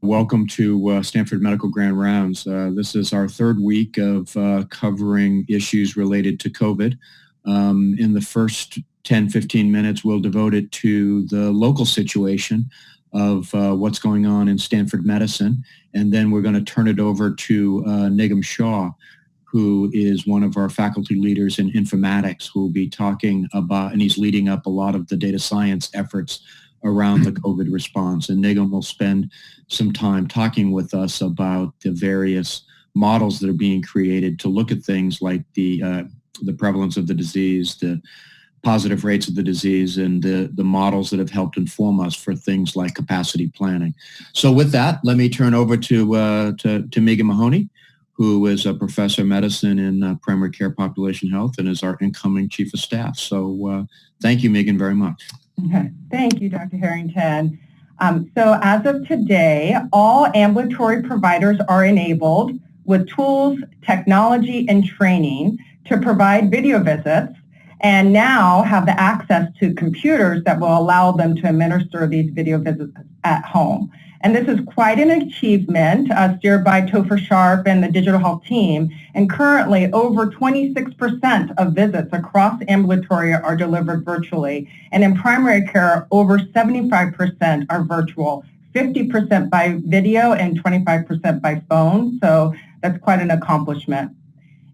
Welcome to Stanford Medical Grand Rounds. This is our third week of covering issues related to COVID. In the first 10-15 minutes, we'll devote it to the local situation of what's going on in Stanford medicine. And then we're going to turn it over to Nigam Shah, who is one of our faculty leaders in informatics, who will be talking about, and he's leading up a lot of the data science efforts around the COVID response. And Nigam will spend some time talking with us about the various models that are being created to look at things like the prevalence of the disease, the positive rates of the disease, and the models that have helped inform us for things like capacity planning. So with that, let me turn over to Megan Mahoney, who is a professor of medicine in primary care population health and is our incoming chief of staff. So thank you, Megan, very much. Okay. Thank you, Dr. Harrington. So as of today, all ambulatory providers are enabled with tools, technology, and training to provide video visits, and now have the access to computers that will allow them to administer these video visits at home. And this is quite an achievement steered by Topher Sharp and the digital health team. And currently, over 26% of visits across ambulatory are delivered virtually. And in primary care, over 75% are virtual, 50% by video and 25% by phone. So that's quite an accomplishment.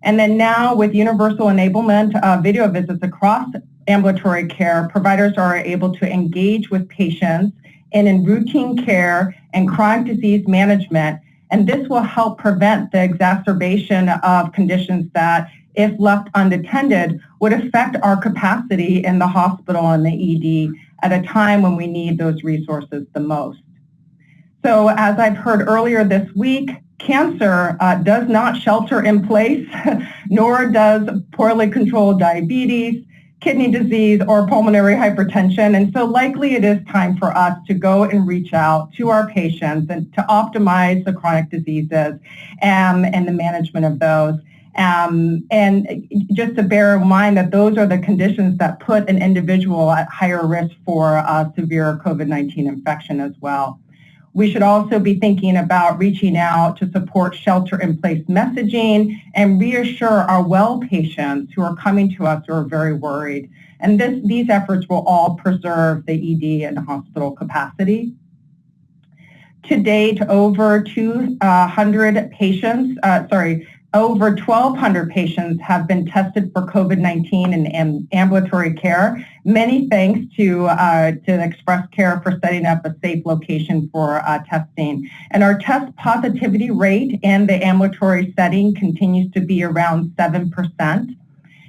And then now with universal enablement of video visits across ambulatory care, providers are able to engage with patients in routine care and chronic disease management. And this will help prevent the exacerbation of conditions that, if left unattended, would affect our capacity in the hospital and the ED at a time when we need those resources the most. So as I've heard earlier this week, cancer does not shelter in place, nor does poorly controlled diabetes, kidney disease, or pulmonary hypertension. And so likely it is time for us to go and reach out to our patients and to optimize the chronic diseases and the management of those. And just to bear in mind that those are the conditions that put an individual at higher risk for severe COVID-19 infection as well. We should also be thinking about reaching out to support shelter-in-place messaging and reassure our well patients who are coming to us who are very worried. And these efforts will all preserve the ED and hospital capacity. To date, over 1,200 patients have been tested for COVID-19 in ambulatory care. Many thanks to Express Care for setting up a safe location for testing. And our test positivity rate in the ambulatory setting continues to be around 7%.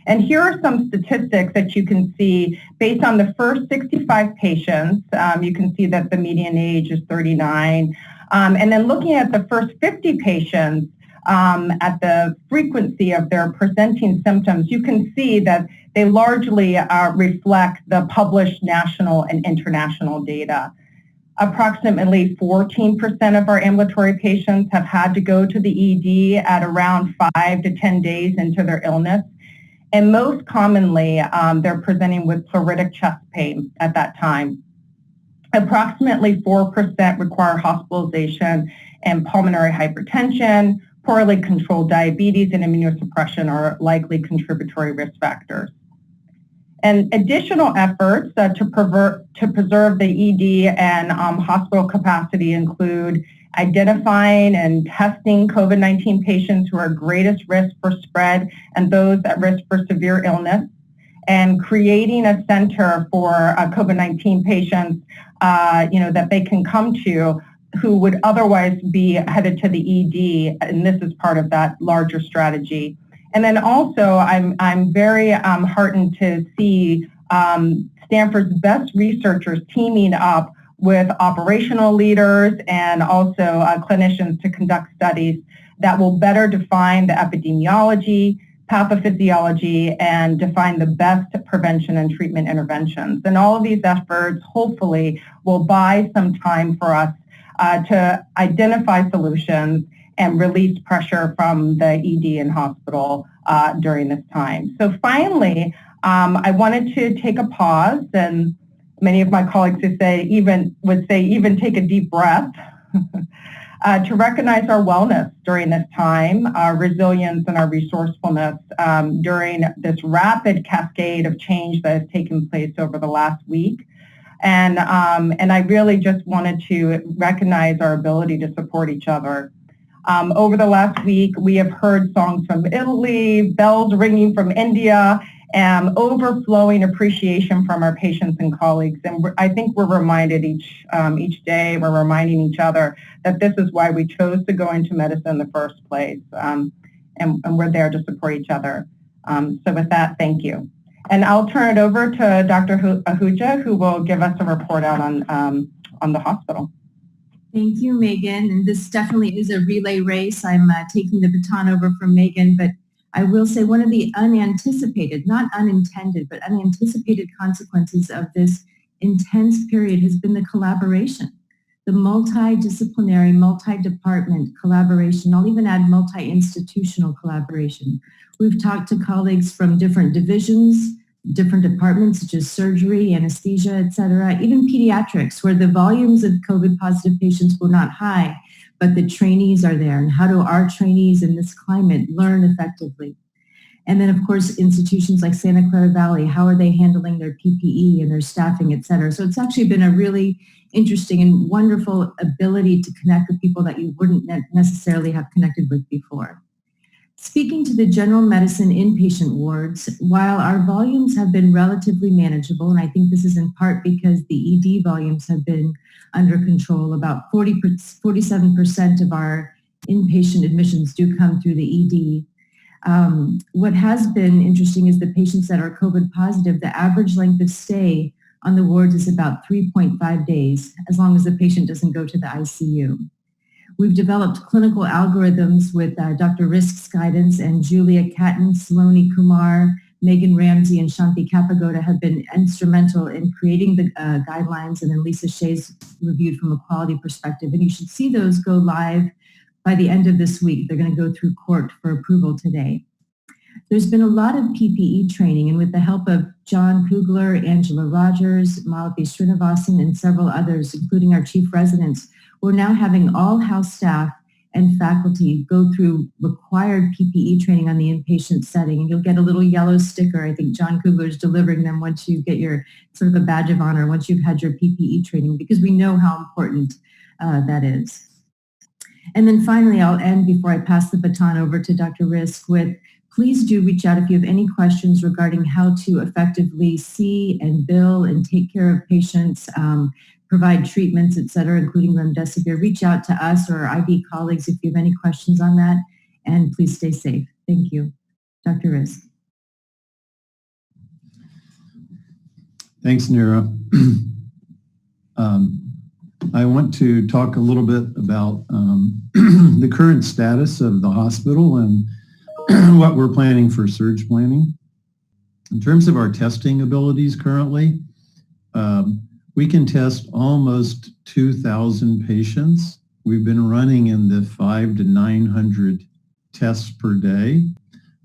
And here are some statistics that you can see based on the first 65 patients. You can see that the median age is 39. And then looking at the first 50 patients, at the frequency of their presenting symptoms, you can see that they largely reflect the published national and international data. Approximately 14% of our ambulatory patients have had to go to the ED at around 5 to 10 days into their illness. And most commonly, they're presenting with pleuritic chest pain at that time. Approximately 4% require hospitalization and pulmonary hypertension. Poorly controlled diabetes and immunosuppression are likely contributory risk factors. And additional efforts to preserve the ED and hospital capacity include identifying and testing COVID-19 patients who are at greatest risk for spread and those at risk for severe illness, and creating a center for COVID-19 patients that they can come to who would otherwise be headed to the ED, and this is part of that larger strategy. And then also, I'm very heartened to see Stanford's best researchers teaming up with operational leaders and also clinicians to conduct studies that will better define the epidemiology, pathophysiology, and define the best prevention and treatment interventions. And all of these efforts, hopefully, will buy some time for us to identify solutions and release pressure from the ED and hospital during this time. So finally, I wanted to take a pause, and many of my colleagues would say even take a deep breath To recognize our wellness during this time, our resilience and our resourcefulness during this rapid cascade of change that has taken place over the last week. And I really just wanted to recognize our ability to support each other. Over the last week, we have heard songs from Italy, bells ringing from India, and overflowing appreciation from our patients and colleagues. And I think we're reminded each day, we're reminding each other that this is why we chose to go into medicine in the first place. And we're there to support each other. So with that, thank you. And I'll turn it over to Dr. Ahuja, who will give us a report out on the hospital. Thank you, Megan. And this definitely is a relay race. I'm taking the baton over from Megan, but I will say one of the unanticipated, not unintended, but unanticipated consequences of this intense period has been the collaboration, the multidisciplinary, multi-department collaboration. I'll even add multi-institutional collaboration. We've talked to colleagues from different divisions, different departments such as surgery, anesthesia, et cetera, even pediatrics, where the volumes of COVID positive patients were not high, but the trainees are there. And how do our trainees in this climate learn effectively? And then, of course, institutions like Santa Clara Valley, how are they handling their PPE and their staffing, et cetera? So it's actually been a really interesting and wonderful ability to connect with people that you wouldn't necessarily have connected with before. Speaking to the general medicine inpatient wards, while our volumes have been relatively manageable, and I think this is in part because the ED volumes have been under control, about 47% of our inpatient admissions do come through the ED. What has been interesting is the patients that are COVID positive, the average length of stay on the wards is about 3.5 days, as long as the patient doesn't go to the ICU. We've developed clinical algorithms with Dr. Rizk's guidance, and Julia Catton, Saloni Kumar, Megan Ramsey, and Shanti Kapagoda have been instrumental in creating the guidelines, and then Lisa Shea's reviewed from a quality perspective. And you should see those go live by the end of this week. They're going to go through court for approval today. There's been a lot of PPE training, and with the help of John Kugler, Angela Rogers, Malathi Srinivasan, and several others, including our chief residents, we're now having all house staff and faculty go through required PPE training on the inpatient setting. And you'll get a little yellow sticker. I think John Kugler is delivering them once you get your sort of a badge of honor, once you've had your PPE training, because we know how important that is. And then finally, I'll end before I pass the baton over to Dr. Rizk with, please do reach out if you have any questions regarding how to effectively see and bill and take care of patients, provide treatments, et cetera, including remdesivir. Reach out to us or our IB colleagues if you have any questions on that, and please stay safe. Thank you. Dr. Rizk. Thanks, Neera. I want to talk a little bit about the current status of the hospital and what we're planning for surge planning. In terms of our testing abilities currently, we can test almost 2,000 patients. We've been running in the 500 to 900 tests per day.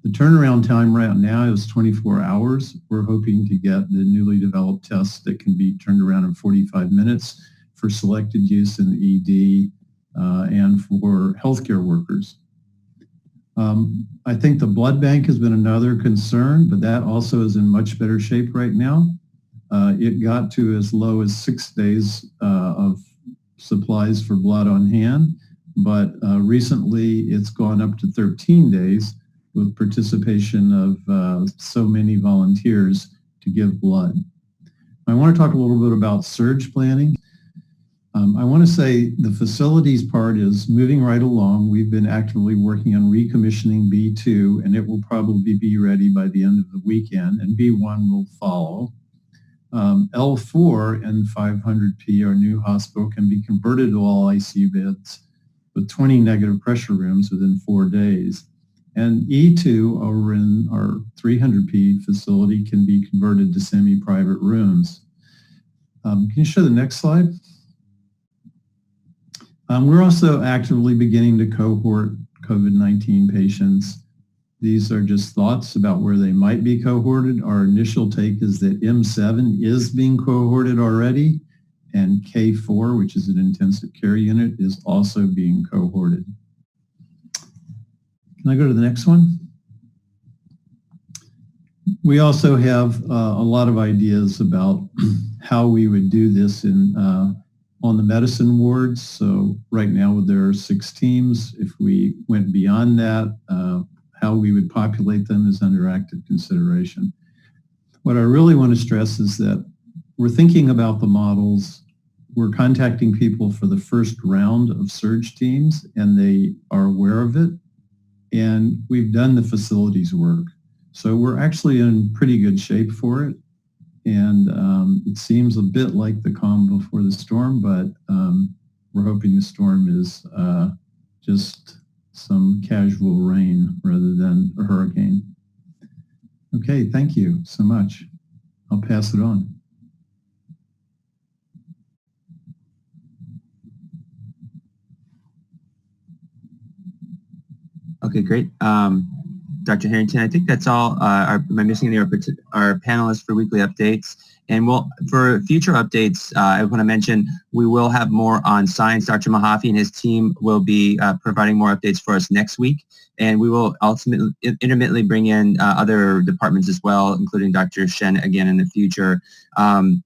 The turnaround time right now is 24 hours. We're hoping to get the newly developed tests that can be turned around in 45 minutes for selected use in the ED and for healthcare workers. I think the blood bank has been another concern, but that also is in much better shape right now. It got to as low as 6 days of supplies for blood on hand, but recently it's gone up to 13 days with participation of so many volunteers to give blood. I want to talk a little bit about surge planning. I want to say the facilities part is moving right along. We've been actively working on recommissioning B2, and it will probably be ready by the end of the weekend, and B1 will follow. L4 and 500P, our new hospital, can be converted to all ICU beds with 20 negative pressure rooms within 4 days. And E2 over in our 300P facility can be converted to semi-private rooms. Can you show the next slide? We're also actively beginning to cohort COVID-19 patients. These are just thoughts about where they might be cohorted. Our initial take is that M7 is being cohorted already, and K4, which is an intensive care unit, is also being cohorted. Can I go to the next one? We also have a lot of ideas about how we would do this on the medicine wards. So right now there are 6 teams. If we went beyond that, how we would populate them is under active consideration. What I really want to stress is that we're thinking about the models. We're contacting people for the first round of surge teams, and they are aware of it. And we've done the facilities work. So we're actually in pretty good shape for it. And it seems a bit like the calm before the storm, but we're hoping the storm is just some casual rain rather than a hurricane. Okay, thank you so much. I'll pass it on. Okay, great. Dr. Harrington, I think that's all. Am I missing any of our panelists for weekly updates? And for future updates, I want to mention we will have more on science. Dr. Mahaffey and his team will be providing more updates for us next week. And we will ultimately intermittently bring in other departments as well, including Dr. Shen again in the future. One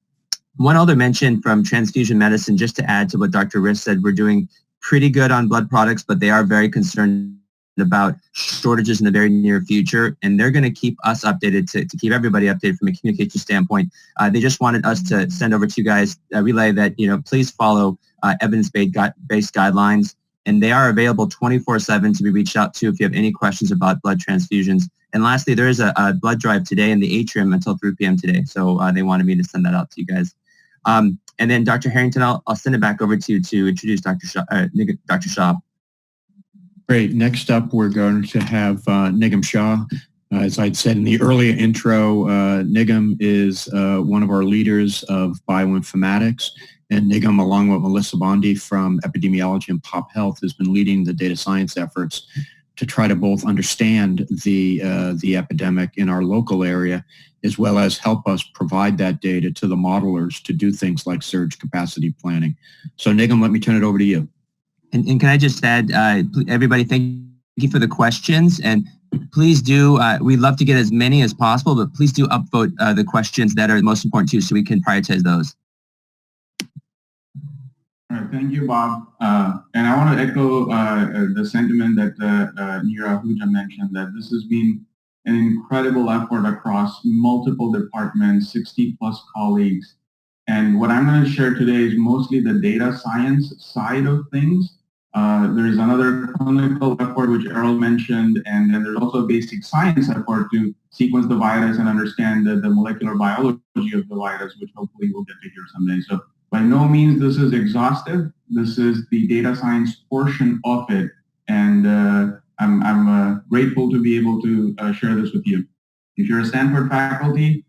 other mention from transfusion medicine, just to add to what Dr. Rizk said, we're doing pretty good on blood products, but they are very concerned about shortages in the very near future, and they're going to keep us updated to keep everybody updated from a communication standpoint. They just wanted us to send over to you guys a relay that, please follow evidence-based guidelines, and they are available 24/7 to be reached out to if you have any questions about blood transfusions. And lastly, there is a blood drive today in the atrium until 3 p.m. today, so they wanted me to send that out to you guys. And then Dr. Harrington, I'll send it back over to you to introduce Dr. Shah. Great. Next up, we're going to have Nigam Shah. As I'd said in the earlier intro, Nigam is one of our leaders of bioinformatics, and Nigam, along with Melissa Bondi from epidemiology and pop health, has been leading the data science efforts to try to both understand the epidemic in our local area, as well as help us provide that data to the modelers to do things like surge capacity planning. So Nigam, let me turn it over to you. And can I just add, everybody, thank you for the questions. And please do, we'd love to get as many as possible, but please do upvote the questions that are most important to you so we can prioritize those. All right, thank you, Bob. And I want to echo the sentiment that Neera Ahuja mentioned, that this has been an incredible effort across multiple departments, 60 plus colleagues. And what I'm going to share today is mostly the data science side of things. There's another clinical effort which Errol mentioned, and then there's also a basic science effort to sequence the virus and understand the molecular biology of the virus, which hopefully we'll get to hear someday. So by no means this is exhaustive. This is the data science portion of it, and I'm grateful to be able to share this with you. If you're a Stanford faculty,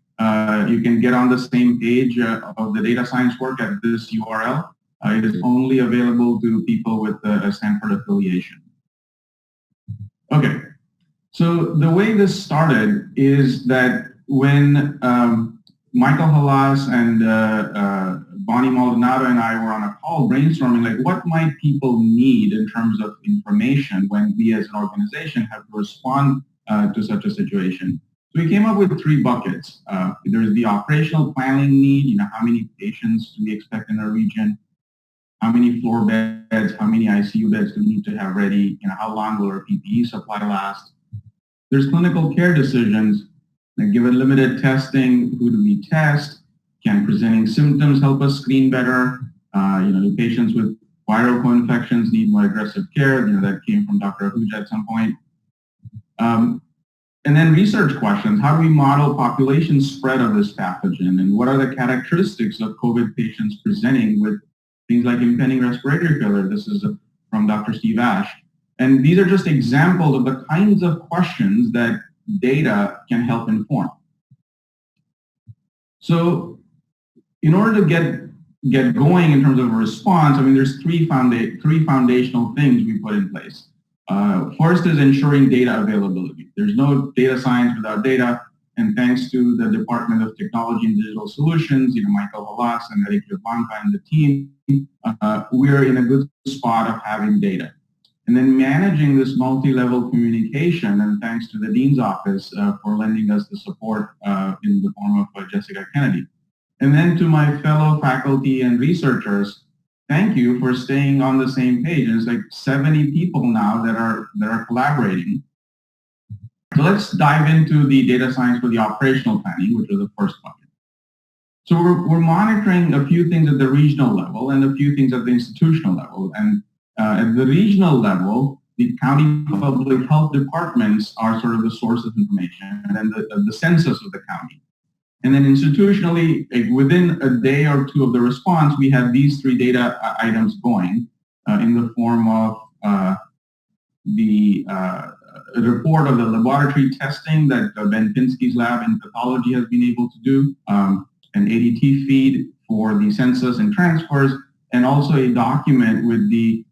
you can get on the same page of the data science work at this URL. It is only available to people with a Stanford affiliation. Okay, so the way this started is that when Michael Halas and Bonnie Maldonado and I were on a call brainstorming, like, what might people need in terms of information when we as an organization have to respond to such a situation. So we came up with 3 buckets. There's the operational planning need, how many patients do we expect in our region? How many floor beds, how many ICU beds do we need to have ready? How long will our PPE supply last? There's clinical care decisions. Given limited testing, who do we test? Can presenting symptoms help us screen better? Do patients with viral co-infections need more aggressive care? That came from Dr. Ahuja at some point. And then research questions. How do we model population spread of this pathogen? And what are the characteristics of COVID patients presenting with things like impending respiratory failure? This is from Dr. Steve Ash. And these are just examples of the kinds of questions that data can help inform. So in order to get going in terms of a response, there's three foundational things we put in place. First is ensuring data availability. There's no data science without data. And thanks to the Department of Technology and Digital Solutions, Michael Halas and Eric Blanca and the team, we're in a good spot of having data. And then managing this multi-level communication, and thanks to the Dean's Office for lending us the support in the form of Jessica Kennedy. And then to my fellow faculty and researchers, thank you for staying on the same page. And it's like 70 people now that are collaborating. So let's dive into the data science for the operational planning, which was the first bucket. So we're monitoring a few things at the regional level and a few things at the institutional level. And at the regional level, the county public health departments are sort of the source of information, and then the census of the county. And then institutionally, within a day or two of the response, we had these three data items going in the form of the report of the laboratory testing that Ben Pinsky's lab in pathology has been able to do, an ADT feed for the census and transfers, and also a document with the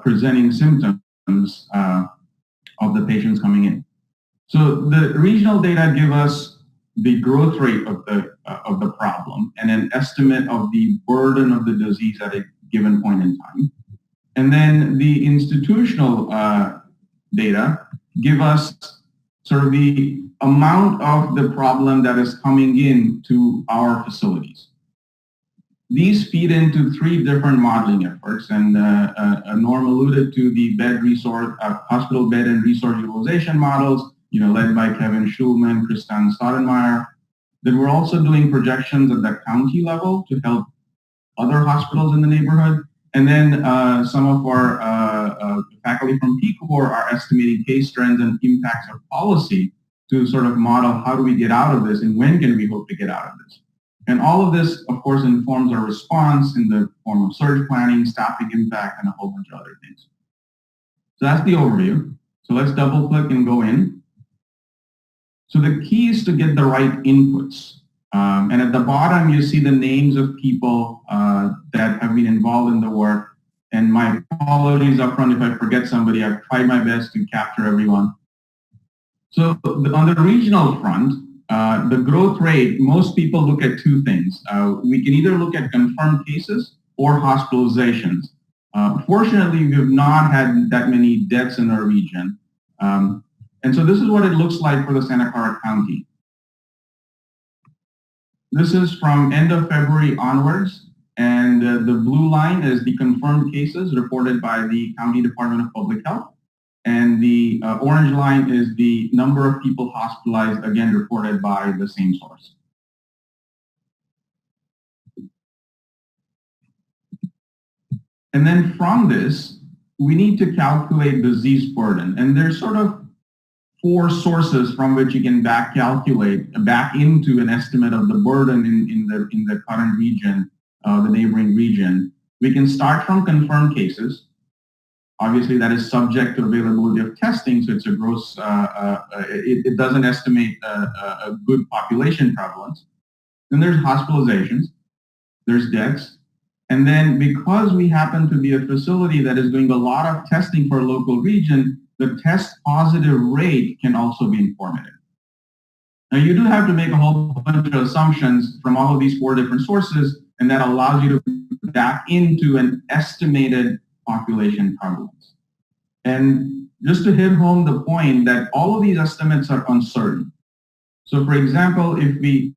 presenting symptoms of the patients coming in. So the regional data give us the growth rate of the problem and an estimate of the burden of the disease at a given point in time. And then the institutional data give us sort of the amount of the problem that is coming in to our facilities. These feed into three different modeling efforts, and Norm alluded to the hospital bed and resource utilization models, led by Kevin Schulman, Kristan Stoudemire. Then we're also doing projections at the county level to help other hospitals in the neighborhood. And then some of our faculty from PCOR are estimating case trends and impacts of policy to sort of model how do we get out of this and when can we hope to get out of this. And all of this, of course, informs our response in the form of surge planning, staffing impact, and a whole bunch of other things. So that's the overview. So let's double click and go in. So the key is to get the right inputs. And at the bottom, you see the names of people that have been involved in the work. And my apologies up front if I forget somebody. I've tried my best to capture everyone. So on the regional front, the growth rate, most people look at two things. We can either look at confirmed cases or hospitalizations. Fortunately, we have not had that many deaths in our region. And so this is what it looks like for the Santa Clara County. This is from end of February onwards, and the blue line is the confirmed cases reported by the County Department of Public Health, and the orange line is the number of people hospitalized, again reported by the same source. And then from this, we need to calculate disease burden, and there's sort of four sources from which you can back into an estimate of the burden in the current region, the neighboring region. We can start from confirmed cases. Obviously, that is subject to availability of testing, so it's a gross, it doesn't estimate a good population prevalence. Then there's hospitalizations, there's deaths, and then because we happen to be a facility that is doing a lot of testing for a local region, the test positive rate can also be informative. Now you do have to make a whole bunch of assumptions from all of these four different sources, and that allows you to back into an estimated population prevalence. And just to hit home the point that all of these estimates are uncertain. So for example, if we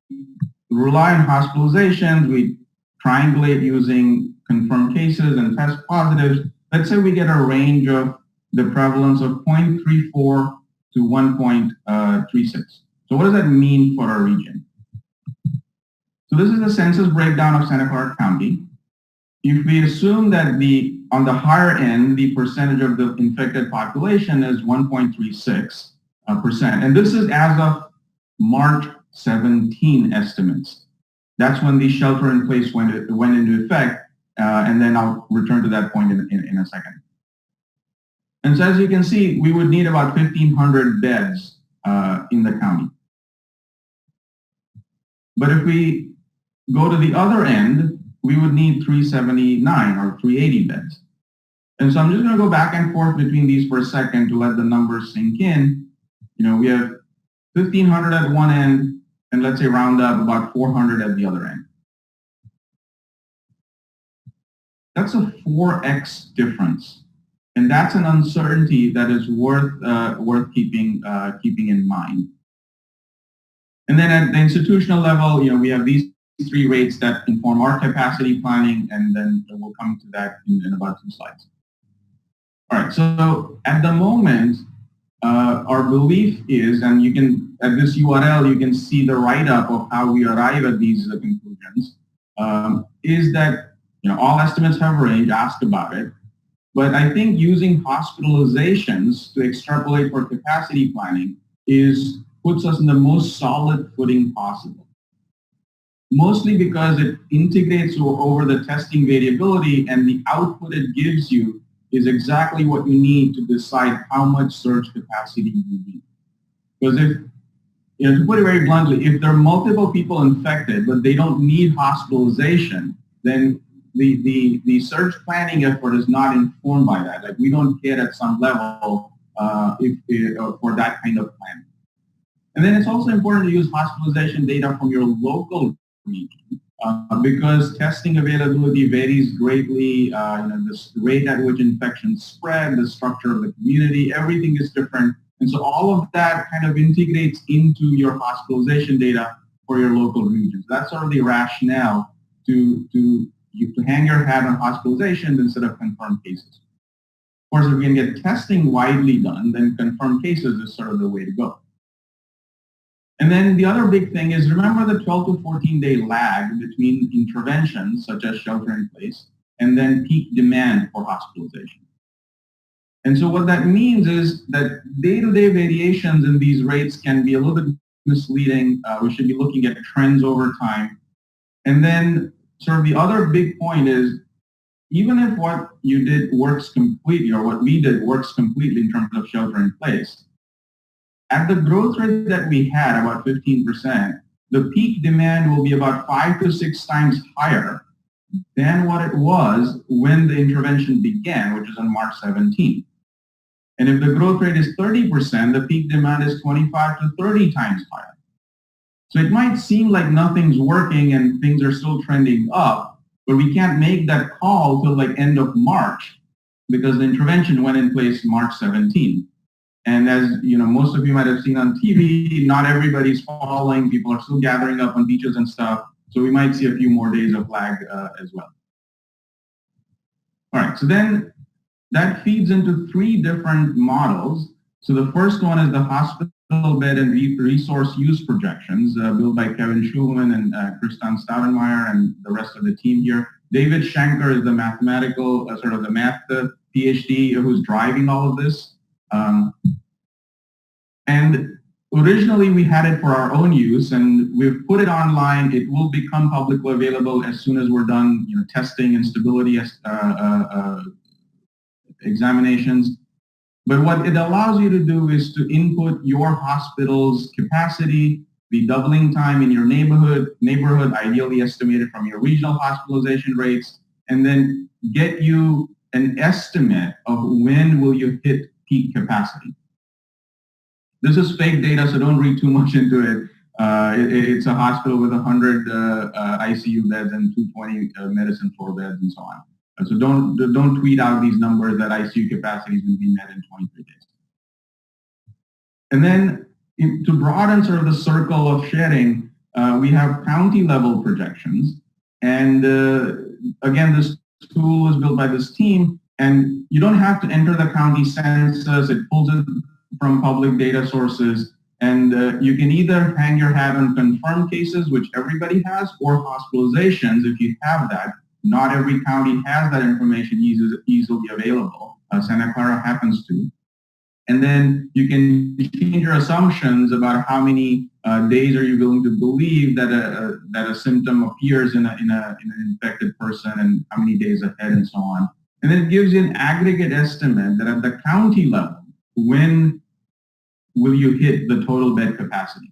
rely on hospitalizations, we triangulate using confirmed cases and test positives, let's say we get a range of the prevalence of 0.34 to 1.36. So what does that mean for our region? So this is the census breakdown of Santa Clara County. If we assume that on the higher end, the percentage of the infected population is 1.36%, and this is as of March 17 estimates. That's when the shelter-in-place went into effect, and then I'll return to that point in a second. And so as you can see, we would need about 1,500 beds in the county. But if we go to the other end, we would need 379 or 380 beds. And so I'm just going to go back and forth between these for a second to let the numbers sink in. We have 1,500 at one end, and let's say round up about 400 at the other end. That's a 4x difference, and that's an uncertainty that is worth keeping in mind. And then at the institutional level, we have these three rates that inform our capacity planning, and then we'll come to that in about 2 slides. All right, so at the moment, our belief is, and you can, at this URL, you can see the write-up of how we arrive at these conclusions, is that all estimates have a range, ask about it, but I think using hospitalizations to extrapolate for capacity planning puts us in the most solid footing possible. Mostly because it integrates over the testing variability, and the output it gives you is exactly what you need to decide how much surge capacity you need. Because if, to put it very bluntly, if there are multiple people infected but they don't need hospitalization, then the surge planning effort is not informed by that. Like, we don't care at some level for that kind of planning. And then it's also important to use hospitalization data from your local region because testing availability varies greatly. The rate at which infections spread, the structure of the community, everything is different. And so all of that kind of integrates into your hospitalization data for your local regions. That's sort of the rationale to hang your hat on hospitalizations instead of confirmed cases. Of course, if we can get testing widely done, then confirmed cases is sort of the way to go. And then the other big thing is, remember the 12 to 14-day lag between interventions such as shelter-in-place and then peak demand for hospitalization. And so what that means is that day-to-day variations in these rates can be a little bit misleading. We should be looking at trends over time. And then sort of the other big point is, even if what you did works completely, or what we did works completely in terms of shelter-in-place, at the growth rate that we had, about 15%, the peak demand will be about 5 to 6 times higher than what it was when the intervention began, which is on March 17. And if the growth rate is 30%, the peak demand is 25 to 30 times higher. So it might seem like nothing's working and things are still trending up, but we can't make that call till like end of March because the intervention went in place March 17. And as most of you might have seen on TV, not everybody's following. People are still gathering up on beaches and stuff. So we might see a few more days of lag as well. All right, so then that feeds into 3 different models. So the first one is the hospital bed and resource use projections built by Kevin Schulman and Kristan Stavenmeyer and the rest of the team here. David Schenker is the mathematical, sort of the math PhD who's driving all of this. And originally we had it for our own use, and we've put it online. It will become publicly available as soon as we're done, testing and stability examinations. But what it allows you to do is to input your hospital's capacity, the doubling time in your neighborhood ideally estimated from your regional hospitalization rates, and then get you an estimate of when will you hit peak capacity. This is fake data, so don't read too much into it. It's a hospital with 100 ICU beds and 220 medicine floor beds and so on. So don't tweet out these numbers that ICU capacity is going to be met in 23 days. And then to broaden sort of the circle of sharing, we have county level projections. And again, this tool was built by this team, and you don't have to enter the county census. It pulls it from public data sources, and you can either hang your hat on confirmed cases, which everybody has, or hospitalizations if you have that. Not every county has that information easily available. Santa Clara happens to. And then you can change your assumptions about how many days are you willing to believe that a symptom appears in an infected person, and how many days ahead, and so on. And then it gives you an aggregate estimate that at the county level, when will you hit the total bed capacity?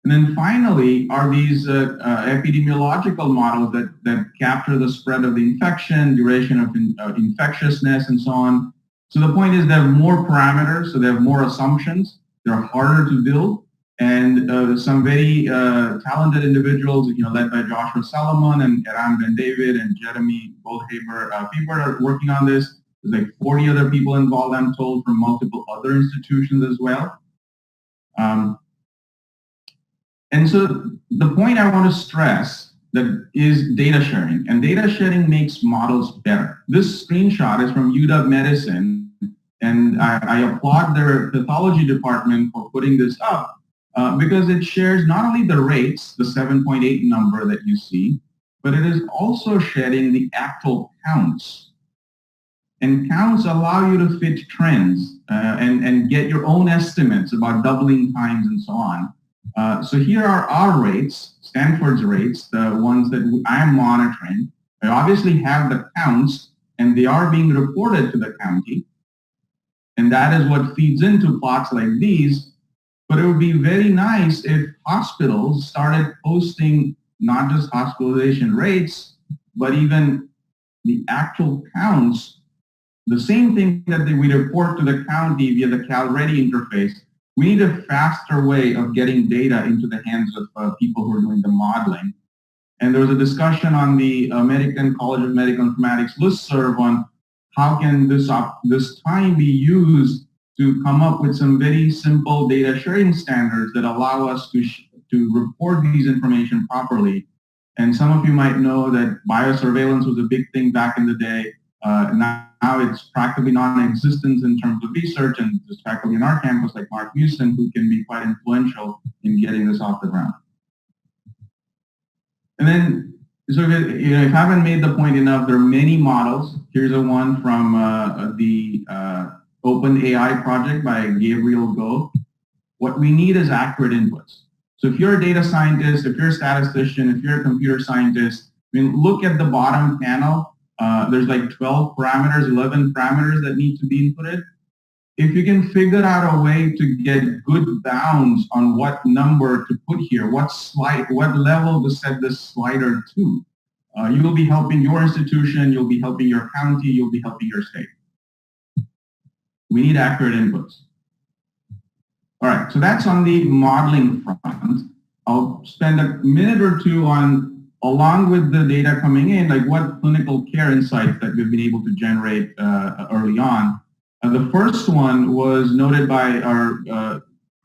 And then finally are these epidemiological models that capture the spread of the infection, duration of infectiousness, and so on. So the point is they have more parameters, so they have more assumptions. They're harder to build. And some very talented individuals, led by Joshua Salomon and Eran Ben David and Jeremy Goldhaber, people are working on this. There's like 40 other people involved, I'm told, from multiple other institutions as well. And so the point I want to stress that is data sharing, and data sharing makes models better. This screenshot is from UW Medicine, and I applaud their pathology department for putting this up because it shares not only the rates, the 7.8 number that you see, but it is also sharing the actual counts. And counts allow you to fit trends and get your own estimates about doubling times and so on. So here are our rates, Stanford's rates, the ones that I am monitoring. I obviously have the counts, and they are being reported to the county. And that is what feeds into plots like these. But it would be very nice if hospitals started posting not just hospitalization rates, but even the actual counts. The same thing that we report to the county via the CalReady interface. We need a faster way of getting data into the hands of people who are doing the modeling. And there was a discussion on the American College of Medical Informatics listserv on how can this time be used to come up with some very simple data sharing standards that allow us to report these information properly. And some of you might know that biosurveillance was a big thing back in the day. Now it's practically non-existent in terms of research, and there's faculty in our campus like Mark Musin who can be quite influential in getting this off the ground. And then, so if I haven't made the point enough, there are many models. Here's a one from the OpenAI project by Gabriel Go. What we need is accurate inputs. So if you're a data scientist, if you're a statistician, if you're a computer scientist, look at the bottom panel. There's like 12 parameters, 11 parameters that need to be inputted. If you can figure out a way to get good bounds on what number to put here, what level to set this slider to, you will be helping your institution, you'll be helping your county, you'll be helping your state. We need accurate inputs. All right, so that's on the modeling front. I'll spend a minute or two on, along with the data coming in, like what clinical care insights that we've been able to generate early on. The first one was noted by our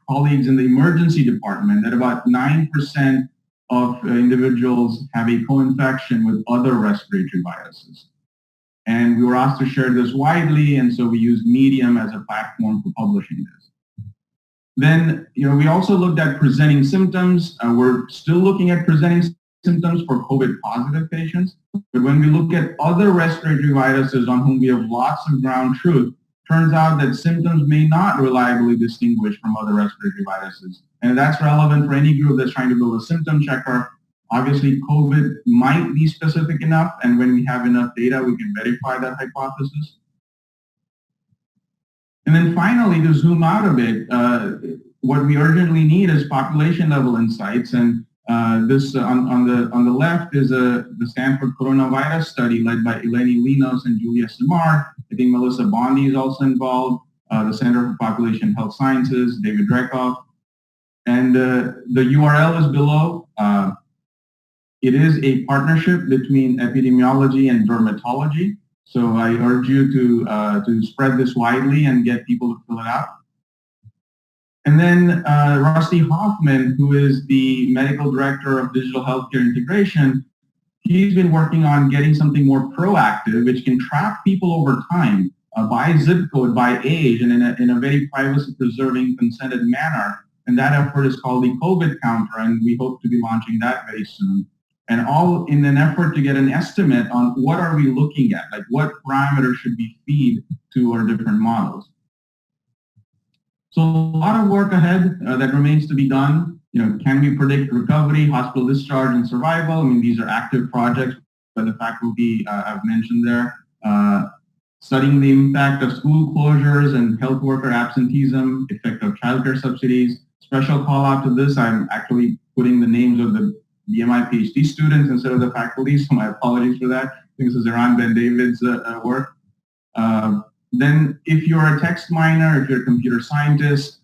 colleagues in the emergency department that about 9% of individuals have a co-infection with other respiratory viruses. And we were asked to share this widely, and so we used Medium as a platform for publishing this. Then, we also looked at presenting symptoms. We're still looking at presenting symptoms for COVID positive patients. But when we look at other respiratory viruses on whom we have lots of ground truth, turns out that symptoms may not reliably distinguish from other respiratory viruses. And that's relevant for any group that's trying to build a symptom checker. Obviously, COVID might be specific enough, and when we have enough data, we can verify that hypothesis. And then finally, to zoom out a bit, what we urgently need is population level insights. And this on the left is the Stanford coronavirus study led by Eleni Linos and Julia Simard. I think Melissa Bondi is also involved, the Center for Population Health Sciences, David Drekoff. And the URL is below. It is a partnership between epidemiology and dermatology. So I urge you to spread this widely and get people to fill it out. And then Rusty Hoffman, who is the medical director of digital healthcare integration, he's been working on getting something more proactive, which can track people over time by zip code, by age, and in a very privacy-preserving, consented manner. And that effort is called the COVID counter, and we hope to be launching that very soon. And all in an effort to get an estimate on what are we looking at, like what parameters should we feed to our different models. So a lot of work ahead that remains to be done. Can we predict recovery, hospital discharge, and survival? I mean, these are active projects by the faculty I've mentioned there. Studying the impact of school closures and health worker absenteeism, effect of childcare subsidies. Special call out to this, I'm actually putting the names of the BMI PhD students instead of the faculty, so my apologies for that. I think this is Eran Ben David's work. Then if you're a text miner, if you're a computer scientist,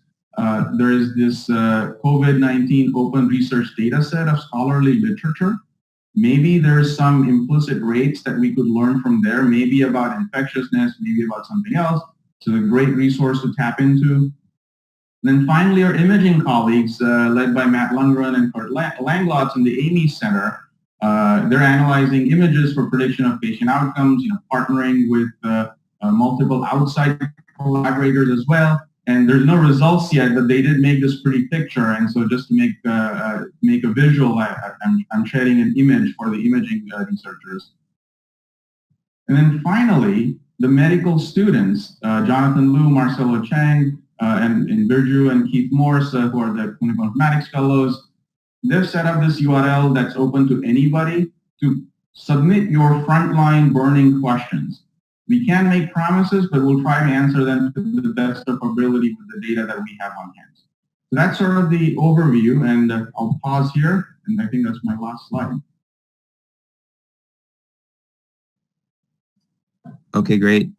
there is this COVID-19 open research data set of scholarly literature. Maybe there's some implicit rates that we could learn from there, maybe about infectiousness, maybe about something else. So a great resource to tap into. Then finally, our imaging colleagues, led by Matt Lundgren and Kurt Langlotz in the AMI Center, they're analyzing images for prediction of patient outcomes, partnering with multiple outside collaborators as well. And there's no results yet, but they did make this pretty picture. And so just to make a visual, I'm sharing an image for the imaging researchers. And then finally, the medical students, Jonathan Liu, Marcelo Chang, and Birju and Keith Morse, who are the clinical informatics fellows, they've set up this URL that's open to anybody to submit your frontline burning questions. We can't make promises, but we'll try to answer them to the best of our ability with the data that we have on hand. So that's sort of the overview, and I'll pause here, and I think that's my last slide. Okay, great.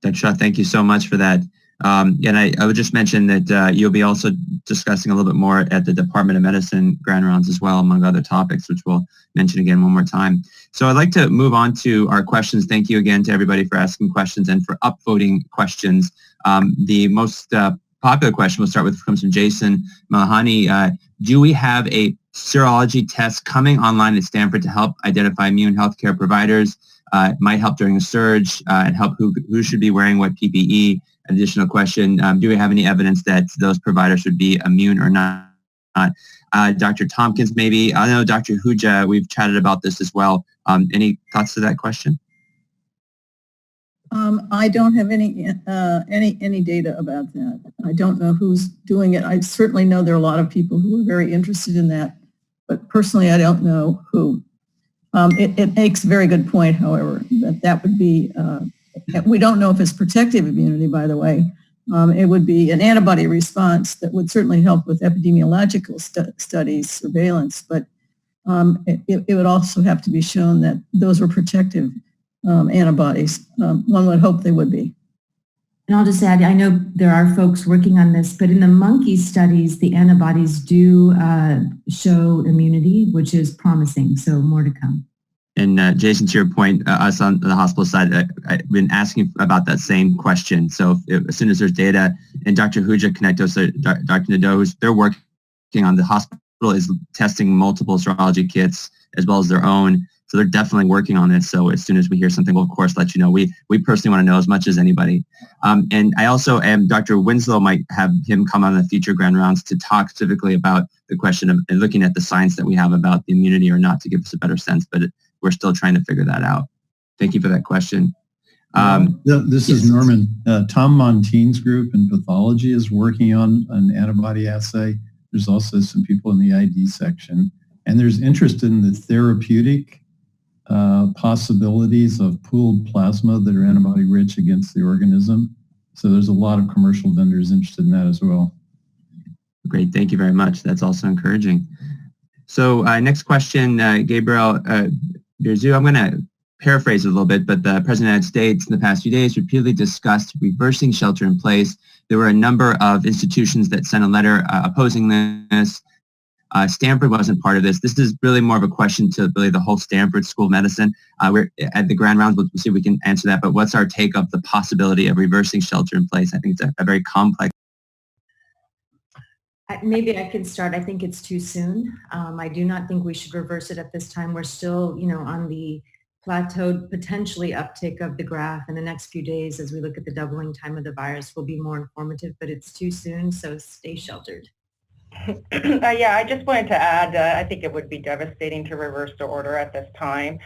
Dr. Shah, thank you so much for that. And I would just mention that you'll be also discussing a little bit more at the Department of Medicine grand rounds as well, among other topics, which we'll mention again one more time. So I'd like to move on to our questions. Thank you again to everybody for asking questions and for upvoting questions. The most popular question we'll start with comes from Jason Mahoney. Do we have a serology test coming online at Stanford to help identify immune healthcare providers? It might help during a surge and help who should be wearing what PPE. Additional question, do we have any evidence that those providers should be immune or not? Dr. Tompkins, maybe. I know Dr. Ahuja, we've chatted about this as well. Any thoughts to that question? I don't have any data about that. I don't know who's doing it. I certainly know there are a lot of people who are very interested in that, but personally I don't know who. It makes a very good point, however, that would be, we don't know if it's protective immunity, by the way. It would be an antibody response that would certainly help with epidemiological studies, surveillance, but it would also have to be shown that those were protective antibodies. One would hope they would be. And I'll just add, I know there are folks working on this, but in the monkey studies, the antibodies do show immunity, which is promising, so more to come. And Jason, to your point, us on the hospital side, I've been asking about that same question. So as soon as there's data, and Dr. Ahuja connect us, Dr. Nadeau, they're working on, the hospital is testing multiple serology kits as well as their own. So they're definitely working on this. So as soon as we hear something, we'll of course let you know. We personally want to know as much as anybody. And I also am, Dr. Winslow might have him come on the future grand rounds to talk specifically about the question of and looking at the science that we have about the immunity or not to give us a better sense. But we're still trying to figure that out. Thank you for that question. This is Norman. Tom Montine's group in pathology is working on an antibody assay. There's also some people in the ID section. And there's interest in the therapeutic possibilities of pooled plasma that are antibody rich against the organism. So there's a lot of commercial vendors interested in that as well. Great, thank you very much. That's also encouraging. So next question, Gabriel Birzu, I'm going to paraphrase it a little bit, but the President of the United States in the past few days repeatedly discussed reversing shelter in place. There were a number of institutions that sent a letter opposing this. Stanford wasn't part of this. This is really more of a question to really the whole Stanford School of Medicine. We're at the grand rounds. We'll see if we can answer that. But what's our take of the possibility of reversing shelter in place? I think it's a very complex. Maybe I can start. I think it's too soon. I do not think we should reverse it at this time. We're still, on the plateaued potentially uptick of the graph. In the next few days, as we look at the doubling time of the virus, will be more informative, but it's too soon, so stay sheltered. Yeah, I just wanted to add, I think it would be devastating to reverse the order at this time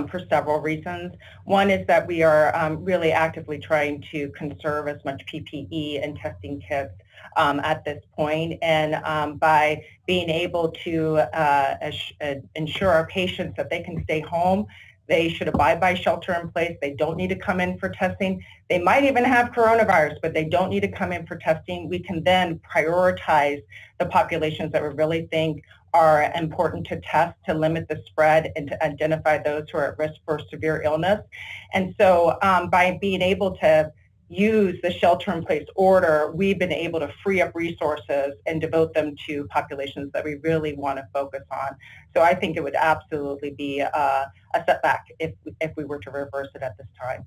for several reasons. One is that we are really actively trying to conserve as much PPE and testing kits at this point, and by being able to ensure our patients that they can stay home, they should abide by shelter in place. They don't need to come in for testing. They might even have coronavirus, but they don't need to come in for testing. We can then prioritize the populations that we really think are important to test to limit the spread and to identify those who are at risk for severe illness. And so by being able to use the shelter-in-place order, we've been able to free up resources and devote them to populations that we really want to focus on. So I think it would absolutely be a setback if we were to reverse it at this time.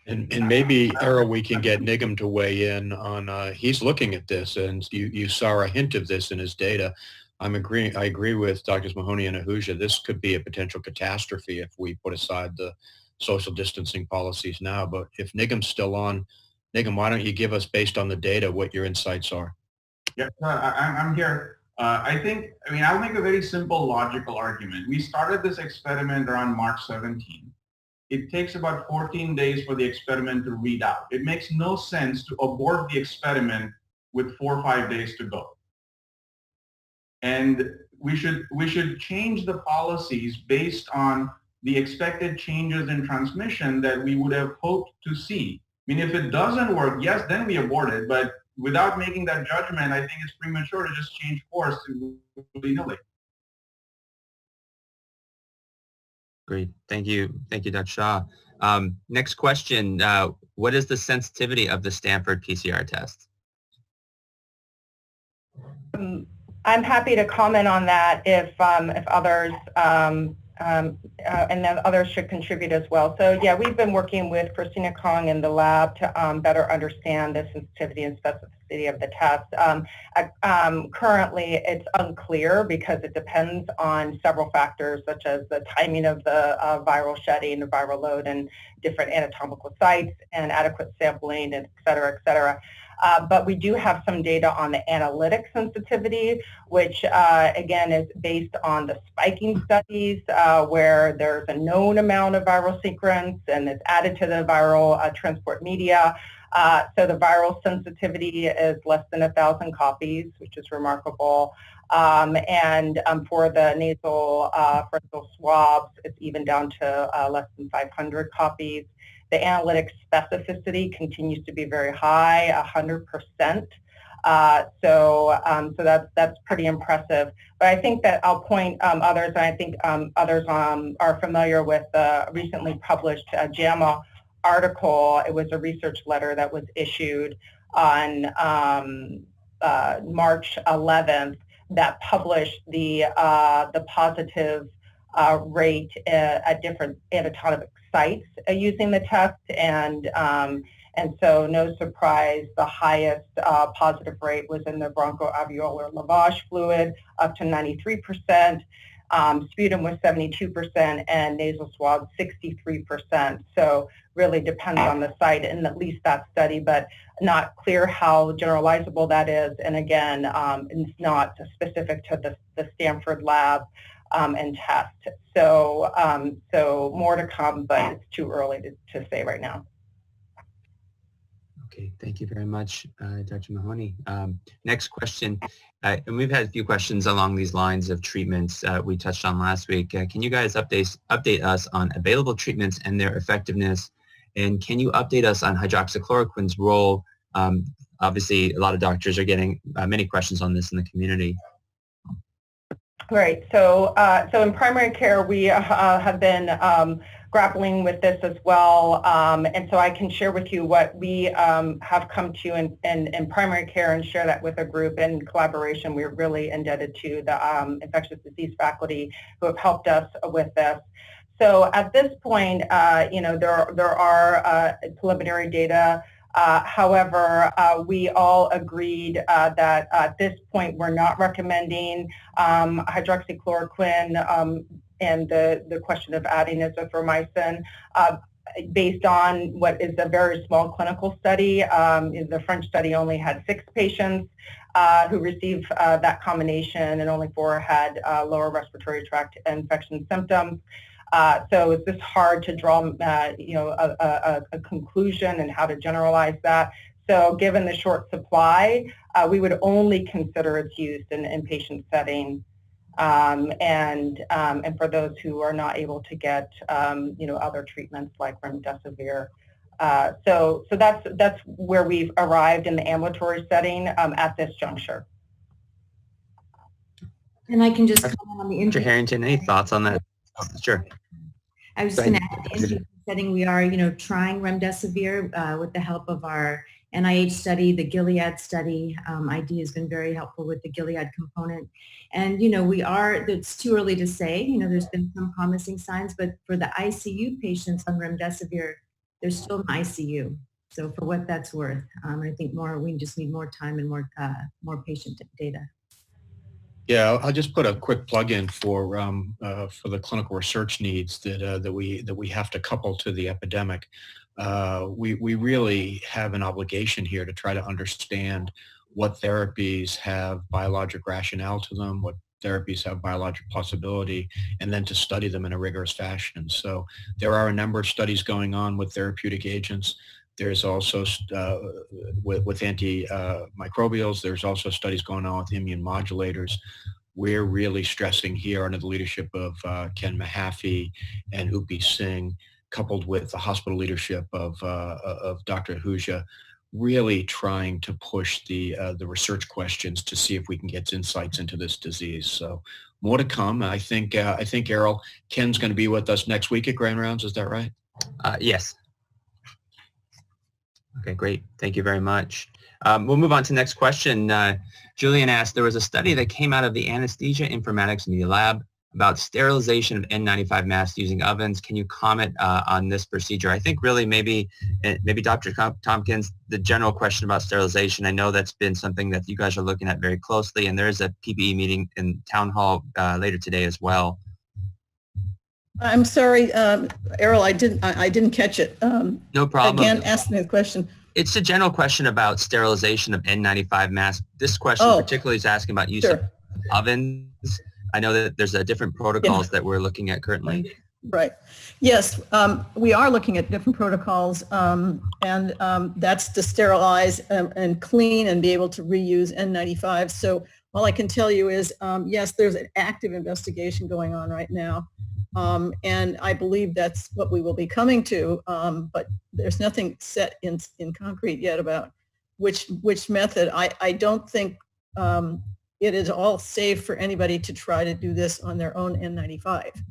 And maybe, Errol, we can get Nigam to weigh in on, he's looking at this, and you saw a hint of this in his data. I agree with Drs. Mahoney and Ahuja. This could be a potential catastrophe if we put aside the social distancing policies now. But if Nigam's still on, Nigam, why don't you give us, based on the data, what your insights are? Yeah, I'm here. I mean, I'll make a very simple logical argument. We started this experiment around March 17. It takes about 14 days for the experiment to read out. It makes no sense to abort the experiment with 4 or 5 days to go. And we should change the policies based on the expected changes in transmission that we would have hoped to see. I mean, if it doesn't work, yes, then we abort it. But without making that judgment, I think it's premature to just change course to willy-nilly. Great. Thank you, Dr. Shah. Next question. What is the sensitivity of the Stanford PCR test? I'm happy to comment on that if others and then others should contribute as well. So yeah, we've been working with Christina Kong in the lab to better understand the sensitivity and specificity of the test. Currently, it's unclear because it depends on several factors such as the timing of the viral shedding, the viral load, and different anatomical sites, and adequate sampling, and et cetera, et cetera. But we do have some data on the analytic sensitivity, which again is based on the spiking studies where there's a known amount of viral sequence and it's added to the viral transport media. So the viral sensitivity is less than 1,000 copies, which is remarkable. And for the nasal pharyngeal swabs, it's even down to less than 500 copies. The analytic specificity continues to be very high, 100%. So that's pretty impressive. But I think that I'll point others, and I think others are familiar with the recently published JAMA article. It was a research letter that was issued on March 11th that published the positive rate at different anatomic sites using the test, and so no surprise, the highest positive rate was in the bronchoalveolar lavage fluid, up to 93%. Sputum was 72%, and nasal swab 63%. So really depends on the site and at least that study, but not clear how generalizable that is. And again, it's not specific to the Stanford lab and test. So so more to come, but it's too early to say right now. Okay, thank you very much, Dr. Mahoney. Next question, and we've had a few questions along these lines of treatments we touched on last week. Can you guys update us on available treatments and their effectiveness? And can you update us on hydroxychloroquine's role? Obviously, a lot of doctors are getting many questions on this in the community. Great. So in primary care, we have been grappling with this as well, and so I can share with you what we have come to in primary care and share that with a group in collaboration. We're really indebted to the infectious disease faculty who have helped us with this. So at this point, there are preliminary data. However, we all agreed that at this point we're not recommending hydroxychloroquine and the question of adding azithromycin based on what is a very small clinical study. The French study only had 6 patients who received that combination, and only 4 had lower respiratory tract infection symptoms. So it's just hard to draw, a conclusion and how to generalize that. So given the short supply, we would only consider its use in an inpatient setting, and for those who are not able to get, other treatments like remdesivir. So that's where we've arrived in the ambulatory setting at this juncture. And I can just comment on the Dr. Harrington, any thoughts on that? Oh, sure. I was just going to add the inpatient setting, we are, trying remdesivir with the help of our NIH study, the Gilead study. ID has been very helpful with the Gilead component. And, it's too early to say, there's been some promising signs, but for the ICU patients on remdesivir, they're still in ICU. So for what that's worth, I think we just need more time and more patient data. Yeah, I'll just put a quick plug in for the clinical research needs that we have to couple to the epidemic. We really have an obligation here to try to understand what therapies have biologic rationale to them, what therapies have biologic possibility, and then to study them in a rigorous fashion. So there are a number of studies going on with therapeutic agents. There's also with antimicrobials, there's also studies going on with immune modulators. We're really stressing here under the leadership of Ken Mahaffey and Upi Singh, coupled with the hospital leadership of Dr. Ahuja, really trying to push the research questions to see if we can get insights into this disease. So more to come. I think Errol, Ken's going to be with us next week at Grand Rounds. Is that right? Yes. Okay, great. Thank you very much. We'll move on to the next question. Julian asked, there was a study that came out of the anesthesia informatics media lab about sterilization of N95 masks using ovens. Can you comment on this procedure? I think really maybe Dr. Tompkins, the general question about sterilization, I know that's been something that you guys are looking at very closely, and there is a PPE meeting in Town Hall later today as well. I'm sorry, Errol, I didn't catch it. No problem. Again, ask me the question. It's a general question about sterilization of N95 masks. This question particularly is asking about use of ovens. I know that there's different protocols that we're looking at currently. Right. Yes, we are looking at different protocols, and that's to sterilize and clean and be able to reuse N95. So all I can tell you is, yes, there's an active investigation going on right now. And I believe that's what we will be coming to, but there's nothing set in concrete yet about which method. I don't think it is all safe for anybody to try to do this on their own N95,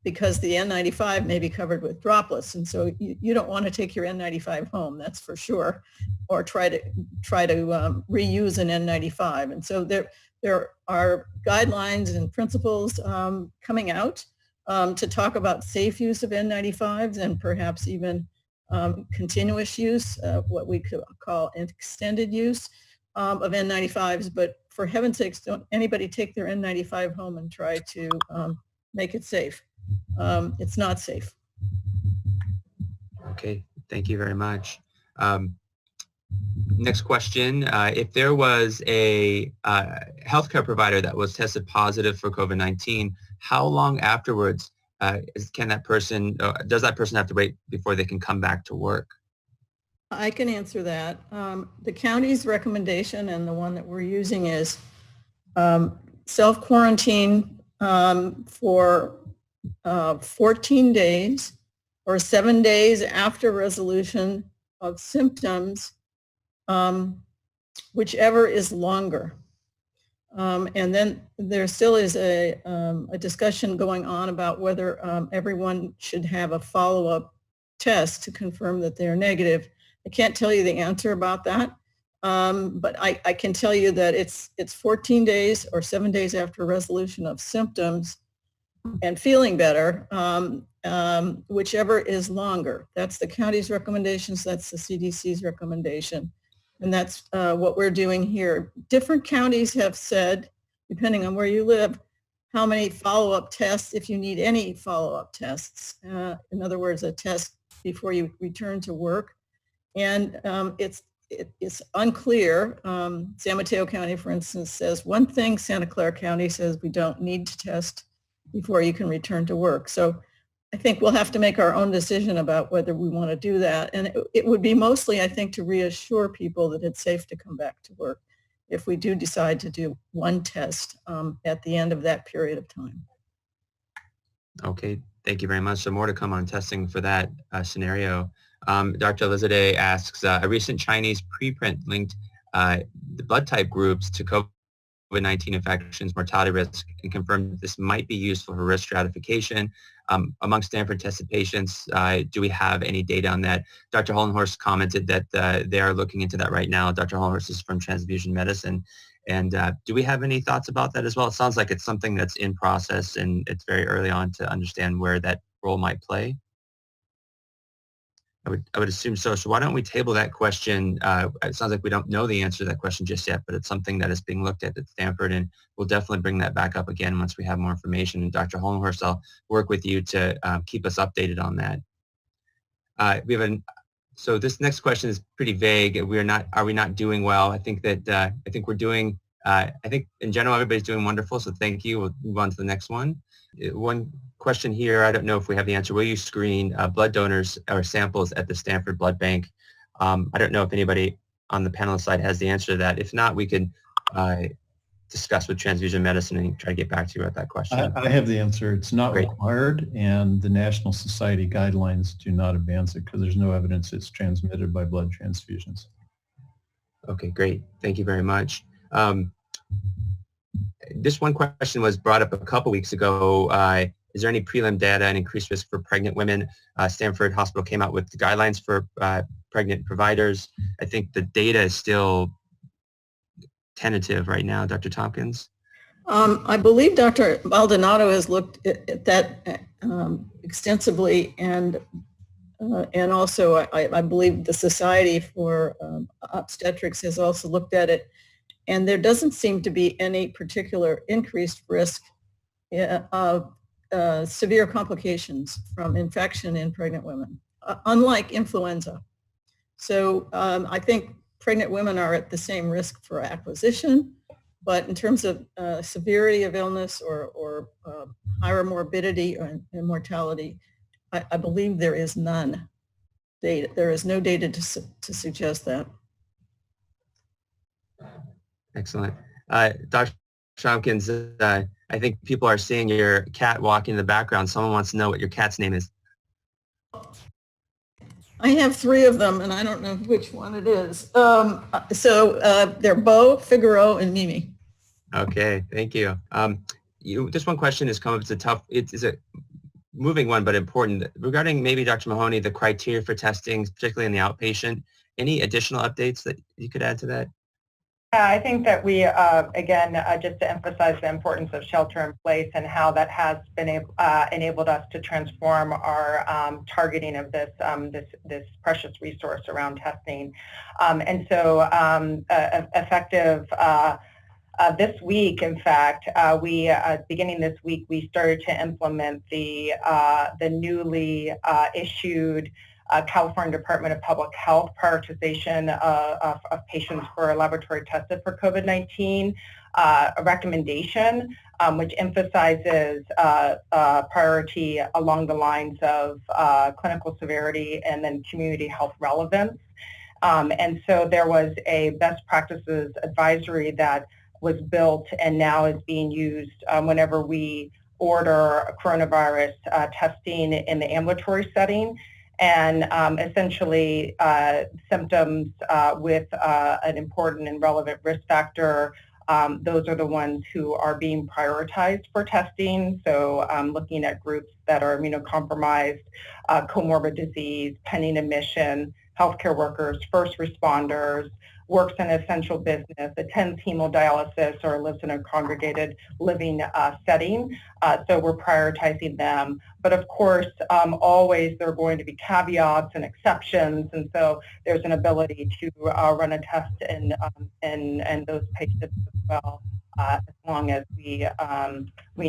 because the N95 may be covered with droplets, and so you don't want to take your N95 home, that's for sure, or try to reuse an N95. And so there are guidelines and principles coming out to talk about safe use of N95s and perhaps even continuous use, what we could call extended use of N95s. But for heaven's sakes, don't anybody take their N95 home and try to make it safe. It's not safe. Okay, thank you very much. Next question, if there was a healthcare provider that was tested positive for COVID-19, how long afterwards does that person have to wait before they can come back to work? I can answer that. The county's recommendation, and the one that we're using, is self-quarantine for 14 days or 7 days after resolution of symptoms, whichever is longer. And then there still is a discussion going on about whether everyone should have a follow-up test to confirm that they're negative. I can't tell you the answer about that, but I can tell you that it's 14 days or 7 days after resolution of symptoms and feeling better, whichever is longer. That's the county's recommendations, that's the CDC's recommendation, and that's what we're doing here. Different counties have said, depending on where you live, how many follow-up tests, if you need any follow-up tests. In other words, a test before you return to work. And it's unclear. San Mateo County, for instance, says one thing. Santa Clara County says we don't need to test before you can return to work. So I think we'll have to make our own decision about whether we want to do that. And it would be mostly, I think, to reassure people that it's safe to come back to work if we do decide to do one test at the end of that period of time. Okay, thank you very much. So more to come on testing for that scenario. Dr. Elizadeh asks, a recent Chinese preprint linked the blood type groups to COVID-19 infections, mortality risk, and confirmed that this might be useful for risk stratification. Among Stanford tested patients, do we have any data on that? Dr. Hollenhorst commented that they are looking into that right now. Dr. Hollenhorst is from transfusion medicine. And do we have any thoughts about that as well? It sounds like it's something that's in process and it's very early on to understand where that role might play. I would assume so. So why don't we table that question? It sounds like we don't know the answer to that question just yet, but it's something that is being looked at Stanford, and we'll definitely bring that back up again once we have more information. And Dr. Hollenhorst, I'll work with you to keep us updated on that. So this next question is pretty vague. Are we not doing well? I think we're doing, I think in general, everybody's doing wonderful. So thank you. We'll move on to the next one. One question here, I don't know if we have the answer. Will you screen blood donors or samples at the Stanford Blood Bank? I don't know if anybody on the panelist side has the answer to that. If not, we could discuss with transfusion medicine and try to get back to you about that question. I have the answer. It's not Great. required, and the National Society guidelines do not advance it because there's no evidence it's transmitted by blood transfusions. Okay, great. Thank you very much. This one question was brought up a couple weeks ago. Is there any prelim data and increased risk for pregnant women? Stanford Hospital came out with the guidelines for pregnant providers. I think the data is still tentative right now. Dr. Tompkins? I believe Dr. Maldonado has looked at that extensively, and also I believe the Society for Obstetrics has also looked at it, and there doesn't seem to be any particular increased risk of severe complications from infection in pregnant women, unlike influenza. So I think pregnant women are at the same risk for acquisition, but in terms of severity of illness or higher morbidity and mortality, I believe there is none data. There is no data to suggest that. Excellent. Dr. Tompkins, I think people are seeing your cat walking in the background. Someone wants to know what your cat's name is. I have 3 of them, and I don't know which one it is. They're Bo, Figaro, and Mimi. Okay, thank you. This one question has come up. It's a moving one, but important. Regarding maybe Dr. Mahoney, the criteria for testing, particularly in the outpatient, any additional updates that you could add to that? I think that we, again, just to emphasize the importance of shelter-in-place and how that has been enabled us to transform our targeting of this precious resource around testing. And so effective this week, in fact, beginning this week, we started to implement the newly issued California Department of Public Health prioritization of patients who are laboratory tested for COVID-19, a recommendation which emphasizes priority along the lines of clinical severity and then community health relevance. And so there was a best practices advisory that was built and now is being used whenever we order coronavirus testing in the ambulatory setting. And essentially symptoms with an important and relevant risk factor, those are the ones who are being prioritized for testing. So looking at groups that are immunocompromised, comorbid disease, pending admission, healthcare workers, first responders, works in essential business, attends hemodialysis, or lives in a congregated living setting. So we're prioritizing them. But of course, always there are going to be caveats and exceptions, and so there's an ability to run a test in those patients as well, as long as we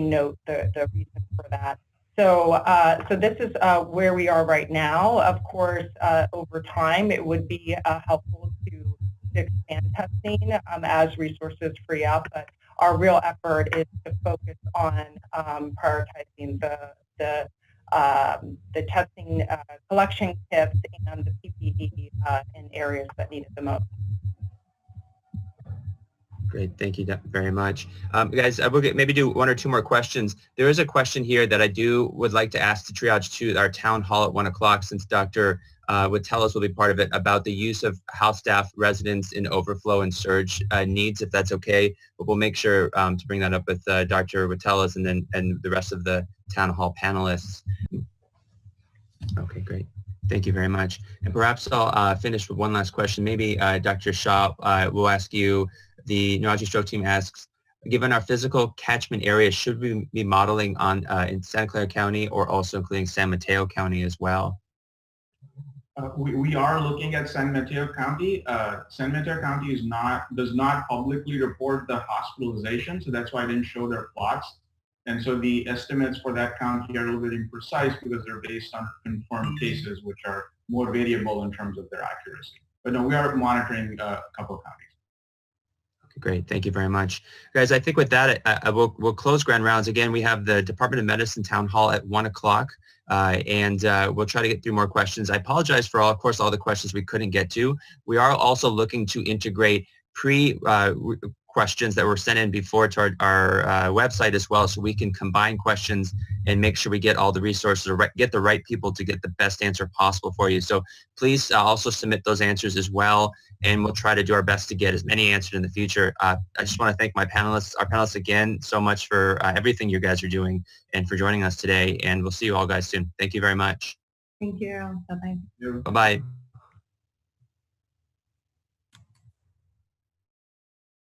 note the reason for that. So, so this is where we are right now. Of course, over time, it would be helpful to expand testing as resources free up, but our real effort is to focus on prioritizing the testing collection kits and the PPE in areas that need it the most. Great, thank you very much. Guys, I will maybe do 1 or 2 more questions. There is a question here that I would like to ask to triage to our town hall at 1 o'clock, since Dr. Wittelis will be part of it, about the use of house staff residents in overflow and surge needs, if that's okay. But we'll make sure to bring that up with Dr. Wittelis and the rest of the town hall panelists. Okay, great. Thank you very much. And perhaps I'll finish with one last question. Maybe Dr. Shah will ask you, the neurology stroke team asks, given our physical catchment area, should we be modeling on in Santa Clara County or also including San Mateo County as well? We are looking at San Mateo County. San Mateo County does not publicly report the hospitalization, so that's why I didn't show their plots. And so the estimates for that county are a little bit imprecise because they're based on confirmed cases, which are more variable in terms of their accuracy. But no, we are monitoring a couple of counties. Okay, great. Thank you very much. Guys, I think with that, we'll close Grand Rounds. Again, we have the Department of Medicine Town Hall at 1 o'clock, and we'll try to get through more questions. I apologize for, of course, all the questions we couldn't get to. We are also looking to integrate questions that were sent in before to our website as well, so we can combine questions and make sure we get all the resources or get the right people to get the best answer possible for you. So please also submit those answers as well, and we'll try to do our best to get as many answered in the future. I just want to thank our panelists again so much for everything you guys are doing and for joining us today, and we'll see you all guys soon. Thank you very much. Thank you. Bye-bye. Bye-bye.